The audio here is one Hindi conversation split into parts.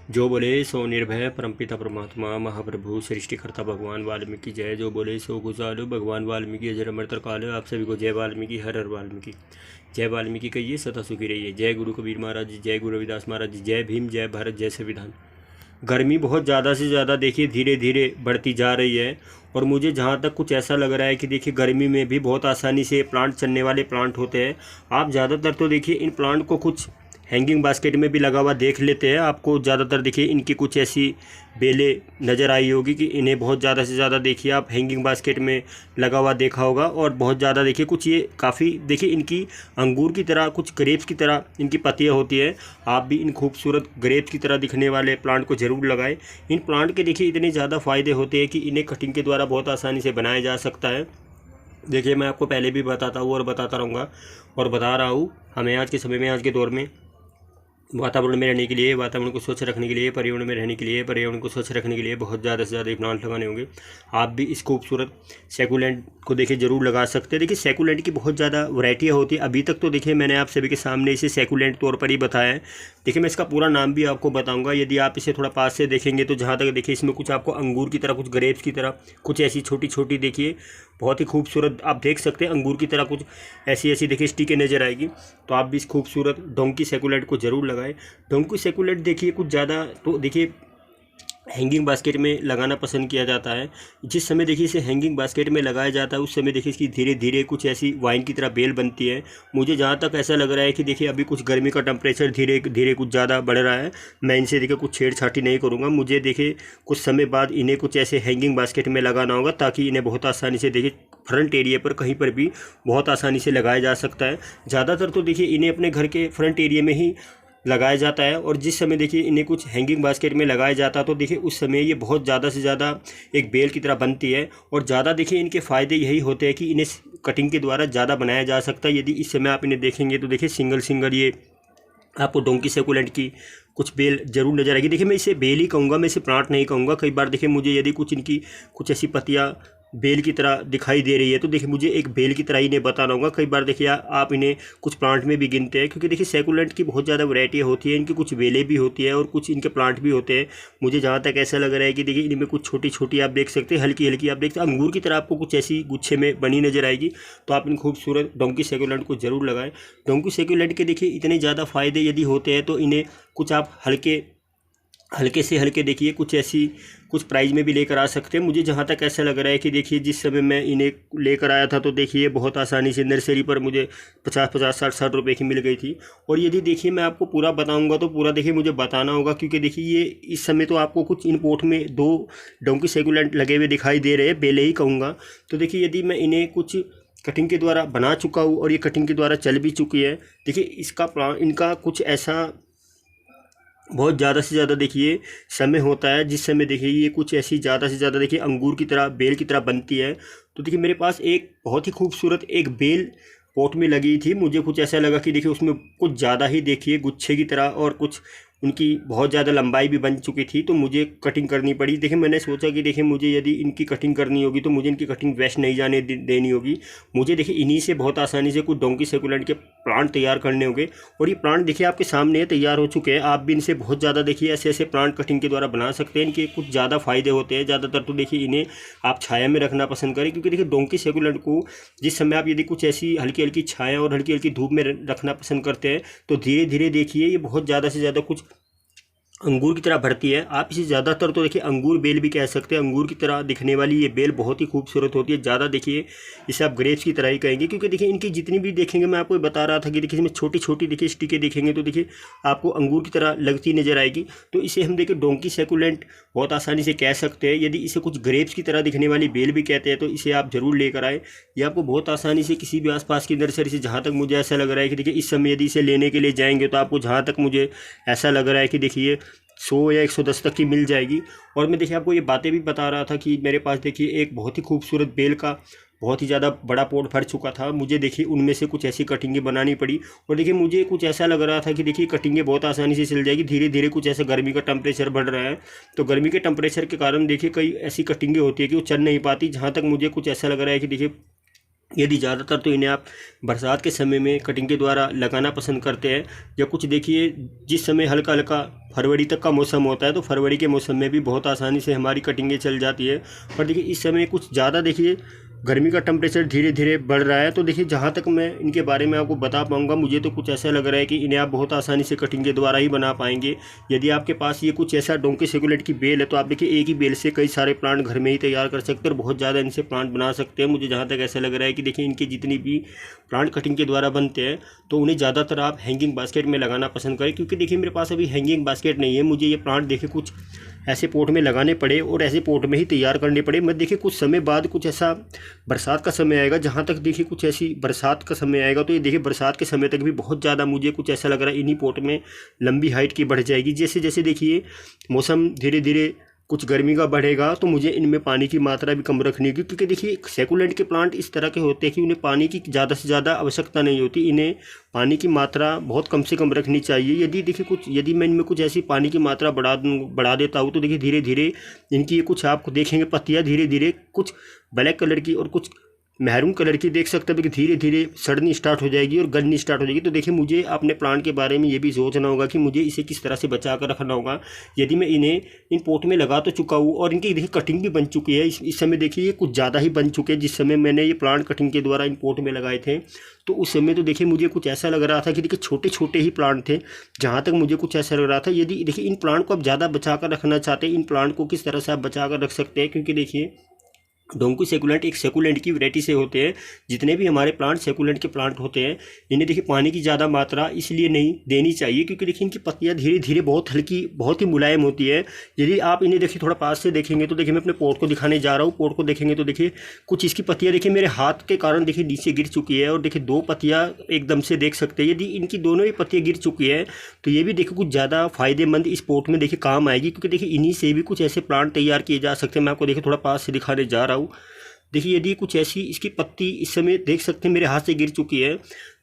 जो बोले सो निर्भय परमपिता परमात्मा महाप्रभु सृष्टिकर्ता भगवान वाल्मीकि जय। जो बोले सो गुजारो भगवान वाल्मीकि अजर अमर काल। आप सभी को जय वाल्मीकि, हर हर वाल्मीकि। जय वाल्मीकि कहिए, सदा सुखी रहिए। जय गुरु कबीर महाराज जी, जय गुरु रविदास महाराज जी, जय भीम, जय भारत, जय संविधान। गर्मी बहुत ज़्यादा से ज़्यादा देखिए धीरे धीरे बढ़ती जा रही है। और मुझे जहाँ तक कुछ ऐसा लग रहा है कि देखिए गर्मी में भी बहुत आसानी से प्लांट चलने वाले प्लांट होते हैं। आप ज़्यादातर तो देखिए इन प्लांट को कुछ हैंगिंग बास्केट में भी लगा हुआ देख लेते हैं। आपको ज़्यादातर देखिए इनकी कुछ ऐसी बेलें नज़र आई होगी कि इन्हें बहुत ज़्यादा से ज़्यादा देखिए आप हैंगिंग बास्केट में लगा हुआ देखा होगा। और बहुत ज़्यादा देखिए कुछ ये काफ़ी देखिए इनकी अंगूर की तरह, कुछ ग्रेप्स की तरह इनकी पत्तियाँ होती है। आप भी इन खूबसूरत ग्रेप्स की तरह दिखने वाले प्लांट को ज़रूर लगाएं। इन प्लांट के देखिए इतने ज़्यादा फ़ायदे होते हैं कि इन्हें कटिंग के द्वारा बहुत आसानी से बनाया जा सकता है। देखिए मैं आपको पहले भी बताता हूँ और बताता रहूँगा और बता रहा हूँ, हमें आज के समय में, आज के दौर में वातावरण में रहने के लिए, वातावरण को स्वच्छ रखने के लिए, पर्यावरण में रहने के लिए, पर्यावरण को स्वच्छ रखने के लिए बहुत ज़्यादा से ज़्यादा प्लांट लगाने होंगे। आप भी इस खूबसूरत सैकुलेंट को देखिए ज़रूर लगा सकते हैं। देखिए सैकुलेंट की बहुत ज़्यादा वैरायटियाँ होती है। अभी तक तो देखिए मैंने आप सभी के सामने इसे सैकुलेंट तौर पर ही बताया है। देखिए मैं इसका पूरा नाम भी आपको बताऊँगा। यदि आप इसे थोड़ा पास से देखेंगे तो जहाँ तक देखिए इसमें कुछ आपको अंगूर की तरह, कुछ ग्रेप्स की तरह, कुछ ऐसी छोटी छोटी देखिए बहुत ही खूबसूरत आप देख सकते हैं अंगूर की तरह कुछ ऐसी ऐसी देखिए स्टिकें नज़र आएगी। तो आप भी इस खूबसूरत डोंकी सैकुलेंट को ज़रूर लगाएं। डोंकी सैकुलेंट देखिए कुछ ज़्यादा तो देखिए हैंगिंग बास्केट में लगाना पसंद किया जाता है। जिस समय देखिए इसे हैंगिंग बास्केट में लगाया जाता है उस समय देखिए इसकी धीरे धीरे कुछ ऐसी वाइन की तरह बेल बनती है। मुझे जहाँ तक ऐसा लग रहा है कि देखिए अभी कुछ गर्मी का टेम्परेचर धीरे धीरे कुछ ज़्यादा बढ़ रहा है। मैं इनसे देखिए कुछ छेड़छाड़ी नहीं करूँगा। मुझे देखिए कुछ समय बाद इन्हें कुछ ऐसे हैंगिंग बास्केट में लगाना होगा ताकि इन्हें बहुत आसानी से देखिए फ्रंट एरिया पर कहीं पर भी बहुत आसानी से लगाया जा सकता है। ज़्यादातर तो देखिए इन्हें अपने घर के फ्रंट एरिया में ही लगाया जाता है। और जिस समय देखिए इन्हें कुछ हैंगिंग बास्केट में लगाया जाता है तो देखिए उस समय ये बहुत ज़्यादा से ज़्यादा एक बेल की तरह बनती है। और ज़्यादा देखिए इनके फ़ायदे यही होते हैं कि इन्हें कटिंग के द्वारा ज़्यादा बनाया जा सकता है। यदि इस समय आप इन्हें देखेंगे तो देखिए सिंगल सिंगल ये आपको डोंकी सैकुलेंट की कुछ बेल जरूर नजर आएगी। देखिए मैं इसे बेल ही कहूँगा, मैं इसे प्लांट नहीं कहूँगा। कई बार देखिए मुझे यदि कुछ इनकी कुछ ऐसी पत्तियाँ बेल की तरह दिखाई दे रही है तो देखिए मुझे एक बेल की तरह ही इन्हें बताना होगा। कई बार देखिए आप इन्हें कुछ प्लांट में भी गिनते हैं क्योंकि देखिए सैकुलेंट की बहुत ज़्यादा वैरायटियाँ होती है। इनकी कुछ बेलें भी होती है और कुछ इनके प्लांट भी होते हैं। मुझे जहाँ तक ऐसा लग रहा है कि देखिए इनमें कुछ छोटी छोटी आप देख सकते हैं, हल्की हल्की आप देखते हैं अंगूर की तरह आपको कुछ ऐसी गुच्छे में बनी नजर आएगी। तो आप इन खूबसूरत डोंकी सैकुलेंट को जरूर लगाएं। डोंकी सैकुलेंट के देखिए इतने ज़्यादा फायदे यदि होते हैं तो इन्हें कुछ आप हल्के से हल्के देखिए कुछ ऐसी कुछ प्राइस में भी लेकर आ सकते हैं। मुझे जहाँ तक ऐसा लग रहा है कि देखिए जिस समय मैं इन्हें लेकर आया था तो देखिए बहुत आसानी से नर्सरी पर मुझे 50-50, 60-60 रुपए की मिल गई थी। और यदि देखिए मैं आपको पूरा बताऊंगा तो पूरा देखिए मुझे बताना होगा क्योंकि देखिए ये इस समय तो आपको कुछ इन पोर्ट में 2 डोंकी सैकुलेंट लगे हुए दिखाई दे रहे हैं, बेले ही कहूँगा। तो देखिए यदि मैं इन्हें कुछ कटिंग के द्वारा बना चुका हूँ और ये कटिंग के द्वारा चल भी चुकी है, देखिए इसका प्लान इनका कुछ ऐसा बहुत ज़्यादा से ज़्यादा देखिए समय होता है जिस समय देखिए ये कुछ ऐसी ज़्यादा से ज़्यादा देखिए अंगूर की तरह, बेल की तरह बनती है। तो देखिए मेरे पास एक बहुत ही खूबसूरत एक बेल पॉट में लगी थी। मुझे कुछ ऐसा लगा कि देखिए उसमें कुछ ज़्यादा ही देखिए गुच्छे की तरह और कुछ उनकी बहुत ज़्यादा लंबाई भी बन चुकी थी तो मुझे कटिंग करनी पड़ी। देखिए मैंने सोचा कि देखिए मुझे यदि इनकी कटिंग करनी होगी तो मुझे इनकी कटिंग वेस्ट नहीं जाने देनी होगी। मुझे देखिए इन्हीं से बहुत आसानी से कुछ डोंकी सैकुलेंट के प्लांट तैयार करने होंगे। और ये प्लांट देखिए आपके सामने तैयार हो चुके हैं। आप भी इनसे बहुत ज़्यादा देखिए ऐसे ऐसे प्लांट कटिंग के द्वारा बना सकते हैं। इनके कुछ ज़्यादा फायदे होते हैं। ज़्यादातर तो देखिए इन्हें आप छाया में रखना पसंद करें क्योंकि देखिए डोंकी सैकुलेंट को जिस समय आप यदि कुछ ऐसी हल्की हल्की छाया और हल्की हल्की धूप में रखना पसंद करते हैं तो धीरे धीरे देखिए ये बहुत ज़्यादा से ज़्यादा कुछ अंगूर की तरह बढ़ती है। आप इसे ज़्यादातर तो देखिए अंगूर बेल भी कह सकते हैं। अंगूर की तरह दिखने वाली ये बेल बहुत ही खूबसूरत होती है। ज़्यादा देखिए इसे आप ग्रेप्स की तरह ही कहेंगे क्योंकि देखिए इनकी जितनी भी देखेंगे, मैं आपको बता रहा था कि देखिए इसमें छोटी छोटी देखिए स्टिकें देखेंगे तो देखिए आपको अंगूर की तरह लगती नजर आएगी। तो इसे हम देखिए डोंकी सैकुलेंट बहुत आसानी से कह सकते हैं। यदि इसे कुछ ग्रेप्स की तरह दिखने वाली बेल भी कहते हैं तो इसे आप ज़रूर लेकर आए। ये आपको बहुत आसानी से किसी भी आसपास की नर्सरी से, जहाँ तक मुझे ऐसा लग रहा है कि देखिए इस समय यदि इसे लेने के लिए जाएंगे तो आपको जहाँ तक मुझे ऐसा लग रहा है कि देखिए 100 या 110 तक की मिल जाएगी। और मैं देखिए आपको ये बातें भी बता रहा था कि मेरे पास देखिए एक बहुत ही खूबसूरत बेल का बहुत ही ज़्यादा बड़ा पॉट भर चुका था। मुझे देखिए उनमें से कुछ ऐसी कटिंगें बनानी पड़ी और देखिए मुझे कुछ ऐसा लग रहा था कि देखिए कटिंगें बहुत आसानी से चल जाएगी। धीरे धीरे कुछ ऐसा गर्मी का टेम्परेचर बढ़ रहा है तो गर्मी के टेम्परेचर के कारण देखिए कई ऐसी कटिंगें होती है कि वो चल नहीं पाती। जहाँ तक मुझे कुछ ऐसा लग रहा है कि देखिए यदि ज़्यादातर तो इन्हें आप बरसात के समय में कटिंग के द्वारा लगाना पसंद करते हैं या कुछ देखिए जिस समय हल्का हल्का फरवरी तक का मौसम होता है, तो फरवरी के मौसम में भी बहुत आसानी से हमारी कटिंगें चल जाती है। पर देखिए इस समय कुछ ज़्यादा देखिए गर्मी का टेम्परेचर धीरे धीरे बढ़ रहा है। तो देखिए जहाँ तक मैं इनके बारे में आपको बता पाऊँगा, मुझे तो कुछ ऐसा लग रहा है कि इन्हें आप बहुत आसानी से कटिंग के द्वारा ही बना पाएंगे। यदि आपके पास ये कुछ ऐसा डोंकी सेकुलेट की बेल है तो आप देखिए एक ही बेल से कई सारे प्लांट घर में ही तैयार कर सकते हैं और बहुत ज़्यादा इनसे प्लांट बना सकते हैं। मुझे जहाँ तक ऐसा लग रहा है कि देखिए इनके जितनी भी प्लांट कटिंग के द्वारा बनते हैं तो उन्हें ज़्यादातर आप हैंगिंग बास्केट में लगाना पसंद करें, क्योंकि देखिए मेरे पास अभी हैंगिंग बास्केट नहीं है। मुझे ये प्लांट देखिए कुछ ऐसे पोट में लगाने पड़े और ऐसे पोट में ही तैयार करने पड़े। मैं देखिए कुछ समय बाद कुछ ऐसा बरसात का समय आएगा, जहाँ तक देखिए कुछ ऐसी बरसात का समय आएगा तो ये देखिए बरसात के समय तक भी बहुत ज़्यादा मुझे कुछ ऐसा लग रहा है इन्हीं पोट में लंबी हाइट की बढ़ जाएगी। जैसे जैसे देखिए मौसम धीरे धीरे कुछ गर्मी का बढ़ेगा तो मुझे इनमें पानी की मात्रा भी कम रखनी होगी, क्योंकि देखिए सेकुलेंट के प्लांट इस तरह के होते हैं कि उन्हें पानी की ज़्यादा से ज़्यादा आवश्यकता नहीं होती। इन्हें पानी की मात्रा बहुत कम से कम रखनी चाहिए। यदि मैं इनमें कुछ ऐसी पानी की मात्रा बढ़ा देता हूँ तो देखिए धीरे धीरे इनकी कुछ आपको देखेंगे पत्तियाँ धीरे धीरे कुछ ब्लैक कलर की और कुछ मैरून कलर की देख सकते हैं कि धीरे धीरे सड़नी स्टार्ट हो जाएगी और गलनी स्टार्ट हो जाएगी। तो देखिए मुझे अपने प्लांट के बारे में ये भी सोचना होगा कि मुझे इसे किस तरह से बचा कर रखना होगा। यदि मैं इन्हें इन पोट में लगा तो चुका हूँ और इनकी देखिए कटिंग भी बन चुकी है, इस समय देखिए ये कुछ ज़्यादा ही बन चुके हैं। जिस समय मैंने ये प्लांट कटिंग के द्वारा इन पोट में लगाए थे तो उस समय तो देखिए मुझे कुछ ऐसा लग रहा था कि देखिए छोटे छोटे ही प्लांट थे। जहाँ तक मुझे कुछ ऐसा लग रहा था, यदि देखिए इन प्लांट को आप ज़्यादा बचा कर रखना चाहते हैं, इन प्लांट को किस तरह से आप बचा कर रख सकते हैं, क्योंकि देखिए डोंकी सेकुलेंट एक सेकुलेंट की वैरायटी से होते हैं। जितने भी हमारे प्लांट सेकुलेंट के प्लांट होते हैं इन्हें देखिए पानी की ज़्यादा मात्रा इसलिए नहीं देनी चाहिए क्योंकि देखिए इनकी पत्तियां धीरे धीरे बहुत हल्की बहुत ही मुलायम होती है। यदि आप इन्हें देखिए थोड़ा पास से देखेंगे तो देखिए मैं अपने पोट को दिखाने जा रहा हूँ। पोट को देखेंगे तो देखिए कुछ इसकी पत्तियाँ देखिए मेरे हाथ के कारण देखिए नीचे गिर चुकी है और देखिए दो पत्तियाँ एकदम से देख सकते हैं। यदि इनकी दोनों ही पत्तियाँ गिर चुकी है तो ये भी देखिए कुछ ज़्यादा फायदेमंद इस पोट में देखिए काम आएगी, क्योंकि देखिए इन्हीं से भी कुछ ऐसे प्लांट तैयार किए जा सकते हैं। मैं आपको देखिए थोड़ा पास से दिखाने जा रहा हूँ। देखिए यदि कुछ ऐसी इसकी पत्ती इस समय देख सकते हैं मेरे हाथ से गिर चुकी है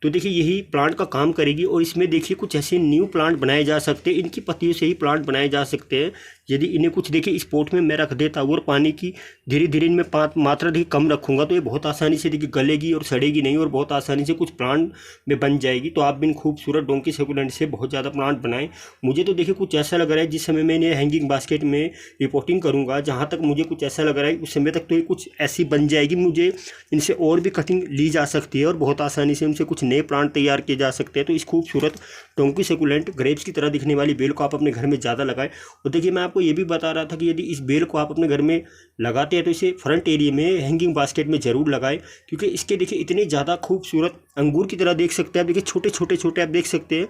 तो देखिए यही प्लांट का काम करेगी और इसमें देखिए कुछ ऐसे न्यू प्लांट बनाए जा सकते हैं। इनकी पत्तियों से ही प्लांट बनाए जा सकते हैं। यदि इन्हें कुछ देखिए इस पोट में मैं रख देता हूँ और पानी की धीरे धीरे इनमें मात्रा देखिए कम रखूँगा तो ये बहुत आसानी से देखिए गलेगी और सड़ेगी नहीं और बहुत आसानी से कुछ प्लांट में बन जाएगी। तो आप भी इन खूबसूरत डोंकी सेकुलेंट से बहुत ज़्यादा प्लांट बनाएं। मुझे तो देखिए कुछ ऐसा लग रहा है जिस समय मैं इन्हें हैंगिंग बास्केट में रिपोर्टिंग करूँगा, जहाँ तक मुझे कुछ ऐसा लग रहा है उस समय तक तो ये कुछ ऐसी बन जाएगी। मुझे इनसे और भी कटिंग ली जा सकती है और बहुत आसानी से उनसे कुछ नए प्लांट तैयार किए जा सकते हैं। तो इस खूबसूरत डोंकी सेकुलेंट ग्रेप्स की तरह दिखने वाली बेल को आप अपने घर में ज़्यादा लगाएं। और देखिए मैं आपको ये भी बता रहा था कि यदि इस बेल को आप अपने घर में लगाते हैं तो इसे फ्रंट एरिया में हैंगिंग बास्केट में ज़रूर लगाएं, क्योंकि इसके देखिए इतने ज़्यादा खूबसूरत अंगूर की तरह देख सकते हैं आप। देखिए छोटे छोटे आप देख सकते हैं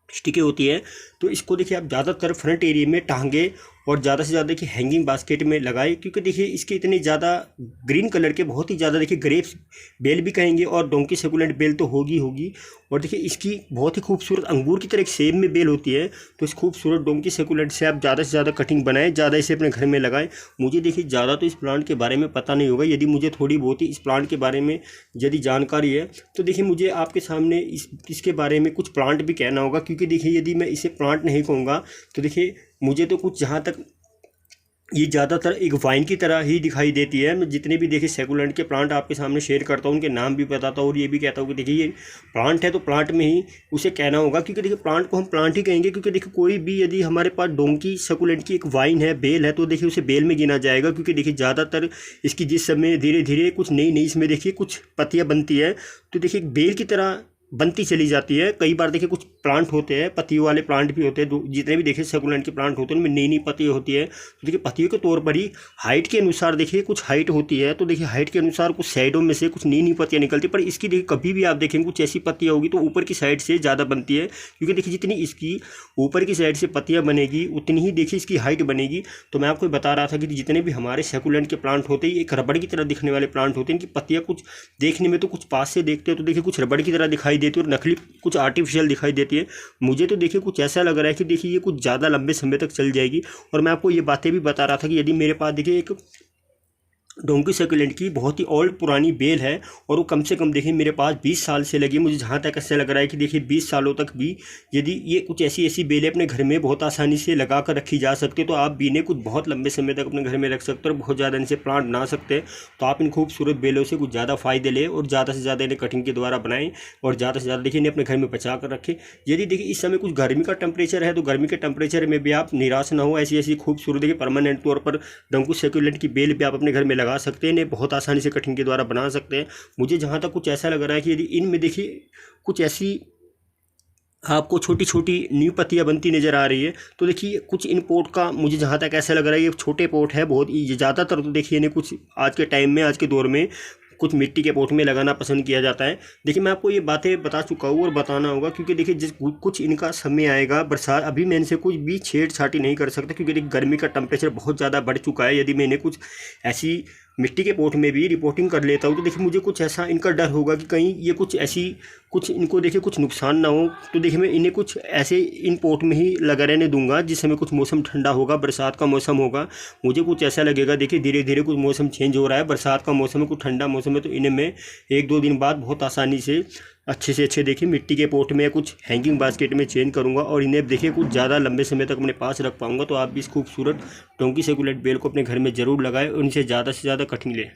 स्टिकें होती है। तो इसको देखिए आप ज़्यादातर फ्रंट एरिया में टांगे और ज़्यादा से ज़्यादा देखिए हैंगिंग बास्केट में लगाए, क्योंकि देखिए इसके इतने ज़्यादा ग्रीन कलर के बहुत ही ज़्यादा देखिए ग्रेप्स बेल भी कहेंगे और डोंकी सेकुलेंट बेल तो होगी। और देखिए इसकी बहुत ही खूबसूरत अंगूर की तरह एक सेब में बेल होती है। तो इस खूबसूरत डोंकी सेकुलेंट से आप ज़्यादा से ज़्यादा कटिंग बनाएं, ज़्यादा इसे अपने घर में लगाएं। मुझे देखिए ज़्यादा तो इस प्लांट के बारे में पता नहीं होगा। यदि मुझे थोड़ी बहुत ही इस प्लांट के बारे में यदि जानकारी है तो देखिए मुझे आपके सामने इसके बारे में कुछ प्लांट भी कहना होगा, क्योंकि देखिए यदि मैं इसे प्लांट नहीं कहूँगा तो देखिए मुझे तो कुछ जहाँ तक ये ज़्यादातर एक वाइन की तरह ही दिखाई देती है। मैं जितने भी देखिए सेकुलेंट के प्लांट आपके सामने शेयर करता हूँ उनके नाम भी बताता हूँ और ये भी कहता हूँ कि देखिए ये प्लांट है तो प्लांट में ही उसे कहना होगा, क्योंकि देखिए प्लांट को हम प्लांट ही कहेंगे। क्योंकि देखिए कोई भी यदि हमारे पास डोंकी सेकुलेंट की एक वाइन है बेल है तो देखिए उसे बेल में गिना जाएगा, क्योंकि देखिए ज़्यादातर इसकी जिस समय धीरे धीरे कुछ नई इसमें देखिए कुछ पत्तियाँ बनती है तो देखिए बेल की तरह बनती चली जाती है। कई बार देखिए कुछ प्लांट होते हैं पत्तियों वाले प्लांट भी होते हैं, जितने भी देखिए सेकुलेंट के प्लांट होते हैं उनमें नई पत्तियाँ होती है। तो देखिए पत्तियों के तौर पर ही हाइट के अनुसार देखिए कुछ हाइट होती है, तो देखिए हाइट के अनुसार कुछ साइडों में से कुछ नई पत्तियाँ निकलती है। पर इसकी देखिए कभी भी आप देखेंगे कुछ ऐसी पत्तियाँ होगी तो ऊपर की साइड से ज़्यादा बनती है, क्योंकि देखिए जितनी इसकी ऊपर की साइड से पत्तियाँ बनेगी उतनी ही देखिए इसकी हाइट बनेगी। तो मैं आपको बता रहा था कि जितने भी हमारे सेकुलेंट के प्लांट होते हैं एक रबड़ की तरह दिखने वाले प्लांट होते हैं। इनकी पत्तियाँ कुछ देखने में तो कुछ पास से देखते हो तो देखिए कुछ रबड़ की तरह दिखाई देती है और नकली कुछ आर्टिफिशियल दिखाई देती है। मुझे तो देखिए कुछ ऐसा लग रहा है कि देखिए ये कुछ ज़्यादा लंबे समय तक चल जाएगी। और मैं आपको ये बातें भी बता रहा था कि यदि मेरे पास देखिए एक डोंकी सक्यूलेंट की बहुत ही ओल्ड पुरानी बेल है और वो कम से कम देखिए मेरे पास 20 साल से लगी। मुझे जहाँ तक ऐसा लग रहा है कि देखिए 20 सालों तक भी यदि ये कुछ ऐसी ऐसी बेलें अपने घर में बहुत आसानी से लगा कर रखी जा सकती है, तो आप भी इन्हें कुछ बहुत लंबे समय तक अपने घर में रख सकते हो और बहुत ज़्यादा इनसे प्लांट बना सकते हैं। तो आप इन खूबसूरत बेलों से कुछ ज़्यादा फ़ायदे लें और ज़्यादा से ज़्यादा इन्हें कटिंग के द्वारा बनाएं और ज़्यादा से ज़्यादा देखिए इन्हें अपने घर में बचा कर रखें। यदि देखिए इस समय कुछ गर्मी का टेम्परेचर है तो गर्मी के टेम्परेचर में भी आप निराश ना हो, ऐसी ऐसी खूबसूरत देखिए परमानेंट तौर पर डोंकी सक्यूलेंट की बेल भी आप अपने घर में लगा सकते हैं, इन्हें बहुत आसानी से कटिंग के द्वारा बना सकते हैं। मुझे जहाँ तक कुछ ऐसा लग रहा है कि यदि इनमें देखिए कुछ ऐसी आपको छोटी छोटी न्यू पत्तियाँ बनती नज़र आ रही है, तो देखिए कुछ इन पोट का मुझे जहाँ तक ऐसा लग रहा है ये छोटे पोट है बहुत, ये ज़्यादातर तो देखिए इन्हें कुछ आज के टाइम में आज के दौर में कुछ मिट्टी के पोट में लगाना पसंद किया जाता है। देखिए मैं आपको ये बातें बता चुका हूँ और बताना होगा, क्योंकि देखिए जिस कुछ इनका समय आएगा बरसात, अभी मैं इनसे कुछ भी छेड़छाड़ी नहीं कर सकता क्योंकि देखिए गर्मी का टेम्परेचर बहुत ज़्यादा बढ़ चुका है। यदि मैं इन्हें कुछ ऐसी मिट्टी के पोट में भी रिपोर्टिंग कर लेता हूँ तो देखिए मुझे कुछ ऐसा इनका डर होगा कि कहीं ये कुछ ऐसी कुछ इनको देखिए कुछ नुकसान ना हो। तो देखिए मैं इन्हें कुछ ऐसे इन पोट में ही लगा रहने दूंगा जिस समय कुछ मौसम ठंडा होगा, बरसात का मौसम होगा, मुझे कुछ ऐसा लगेगा देखिए धीरे धीरे कुछ मौसम चेंज हो रहा है, बरसात का मौसम है, कुछ ठंडा मौसम है, तो इन्हें मैं 1-2 दिन बाद बहुत आसानी से अच्छे से अच्छे देखिए मिट्टी के पोट में कुछ हैंगिंग बास्केट में चेंज करूंगा और इन्हें देखिए कुछ ज़्यादा लंबे समय तक अपने पास रख पाऊंगा। तो आप भी इस खूबसूरत डोंकी सक्यूलेंट बेल को अपने घर में ज़रूर लगाएं और इनसे ज़्यादा से ज़्यादा कटिंग लें।